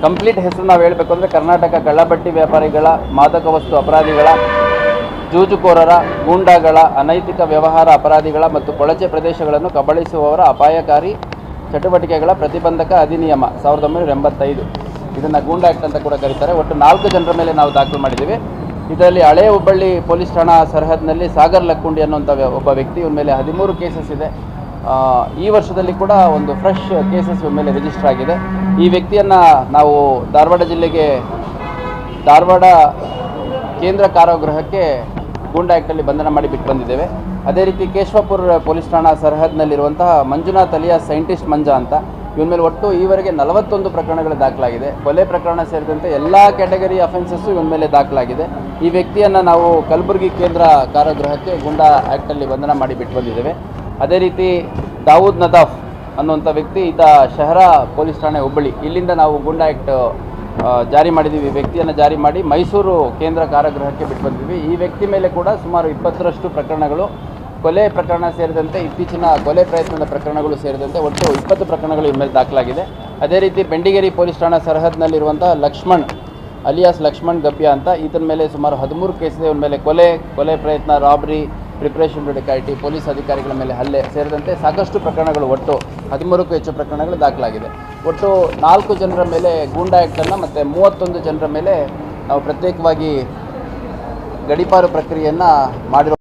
Complete ಹೆಸರು ನಾವು ಹೇಳಬೇಕು ಅಂದರೆ ಕರ್ನಾಟಕ ಕಳ್ಳಬಟ್ಟಿ ವ್ಯಾಪಾರಿಗಳ, ಮಾದಕ ವಸ್ತು ಅಪರಾಧಿಗಳ, ಜೂಜುಕೋರರ, ಗೂಂಡಾಗಳ, ಅನೈತಿಕ ವ್ಯವಹಾರ ಅಪರಾಧಿಗಳ ಮತ್ತು ಕೊಳಚೆ ಪ್ರದೇಶಗಳನ್ನು ಕಬಳಿಸುವವರ ಅಪಾಯಕಾರಿ ಚಟುವಟಿಕೆಗಳ ಪ್ರತಿಬಂಧಕ ಅಧಿನಿಯಮ 1985, ಇದನ್ನು ಗೂಂಡಾ ಆ್ಯಕ್ಟ್ ಅಂತ ಕೂಡ ಕರೀತಾರೆ. ಒಟ್ಟು 4 ಜನರ ಮೇಲೆ ನಾವು ದಾಖಲು ಮಾಡಿದ್ದೀವಿ. ಇದರಲ್ಲಿ ಹಳೆ ಹುಬ್ಬಳ್ಳಿ ಪೊಲೀಸ್ ಠಾಣಾ ಸರಹದ್ನಲ್ಲಿ ಸಾಗರ್ ಲಕ್ಕುಂಡಿ ಅನ್ನುವಂಥ ಒಬ್ಬ ವ್ಯಕ್ತಿ, ಇವನ ಮೇಲೆ 13 ಕೇಸಸ್ ಇದೆ. ಈ ವರ್ಷದಲ್ಲಿ ಕೂಡ ಒಂದು ಫ್ರೆಶ್ ಕೇಸಸ್ ಇವನ ಮೇಲೆ ರಿಜಿಸ್ಟರ್ ಆಗಿದೆ. ಈ ವ್ಯಕ್ತಿಯನ್ನು ನಾವು ಧಾರವಾಡ ಜಿಲ್ಲೆಗೆ, ಧಾರವಾಡ ಕೇಂದ್ರ ಕಾರಾಗೃಹಕ್ಕೆ ಗೂಂಡಾ ಆ್ಯಕ್ಟಲ್ಲಿ ಬಂಧನ ಮಾಡಿ ಬಿಟ್ಟು ಬಂದಿದ್ದೇವೆ. ಅದೇ ರೀತಿ ಕೇಶವಪುರ ಪೊಲೀಸ್ ಠಾಣಾ ಸರಹದ್ನಲ್ಲಿರುವಂತಹ ಮಂಜುನಾಥ್ ಅಲಿಯಾಸ್ ಸೈಂಟಿಸ್ಟ್ ಮಂಜ ಅಂತ, ಇವನ ಮೇಲೆ ಒಟ್ಟು ಈವರೆಗೆ 41 ಪ್ರಕರಣಗಳು ದಾಖಲಾಗಿದೆ. ಕೊಲೆ ಪ್ರಕರಣ ಸೇರಿದಂತೆ ಎಲ್ಲ ಕ್ಯಾಟಗರಿ ಅಫೆನ್ಸಸ್ಸು ಇವನ ಮೇಲೆ ದಾಖಲಾಗಿದೆ. ಈ ವ್ಯಕ್ತಿಯನ್ನು ನಾವು ಕಲಬುರಗಿ ಕೇಂದ್ರ ಕಾರಾಗೃಹಕ್ಕೆ ಗೂಂಡಾ ಆ್ಯಕ್ಟಲ್ಲಿ ಬಂಧನ ಮಾಡಿ ಬಿಟ್ಟು ಬಂದಿದ್ದೇವೆ. ಅದೇ ರೀತಿ ದಾವೂದ್ ನದಾಫ್ ಅನ್ನುವಂಥ ವ್ಯಕ್ತಿ, ಈತ ಶಹರಾ ಪೊಲೀಸ್ ಠಾಣೆ ಹುಬ್ಬಳ್ಳಿ, ಇಲ್ಲಿಂದ ನಾವು ಗೂಂಡಾ ಆ್ಯಕ್ಟ್ ಜಾರಿ ಮಾಡಿದ್ದೀವಿ. ಈ ವ್ಯಕ್ತಿಯನ್ನು ಜಾರಿ ಮಾಡಿ ಮೈಸೂರು ಕೇಂದ್ರ ಕಾರಾಗೃಹಕ್ಕೆ ಬಿಟ್ಟು ಬಂದಿದ್ದೀವಿ. ಈ ವ್ಯಕ್ತಿ ಮೇಲೆ ಕೂಡ ಸುಮಾರು 20ರಷ್ಟು ಪ್ರಕರಣಗಳು, ಕೊಲೆ ಪ್ರಕರಣ ಸೇರಿದಂತೆ ಇತ್ತೀಚಿನ ಕೊಲೆ ಪ್ರಯತ್ನದ ಪ್ರಕರಣಗಳು ಸೇರಿದಂತೆ ಒಟ್ಟು 20 ಪ್ರಕರಣಗಳು ಇವ್ರ ಮೇಲೆ ದಾಖಲಾಗಿದೆ. ಅದೇ ರೀತಿ ಬೆಂಡಿಗೇರಿ ಪೊಲೀಸ್ ಠಾಣಾ ಸರಹದ್ನಲ್ಲಿರುವಂಥ ಲಕ್ಷ್ಮಣ್ ಅಲಿಯಾಸ್ ಲಕ್ಷ್ಮಣ್ ಗಬ್ಯಾ ಅಂತ, ಈತನ ಮೇಲೆ ಸುಮಾರು 13 ಕೇಸ್ ಇದೆ. ಇವನ ಮೇಲೆ ಕೊಲೆ ಪ್ರಯತ್ನ, Rabri, preparation to dacoity, police ಅಧಿಕಾರಿಗಳ ಮೇಲೆ ಹಲ್ಲೆ ಸೇರಿದಂತೆ ಸಾಕಷ್ಟು ಪ್ರಕರಣಗಳು, ಒಟ್ಟು 13ಕ್ಕೂ ಹೆಚ್ಚು ಪ್ರಕರಣಗಳು ದಾಖಲಾಗಿದೆ. ಒಟ್ಟು 4 ಜನರ ಮೇಲೆ ಗೂಂಡಾ ಆ್ಯಕ್ಟನ್ನು ಮತ್ತು 31 ಜನರ ಮೇಲೆ ನಾವು ಪ್ರತ್ಯೇಕವಾಗಿ ಗಡೀಪಾರು ಪ್ರಕ್ರಿಯೆಯನ್ನು ಮಾಡಿರೋ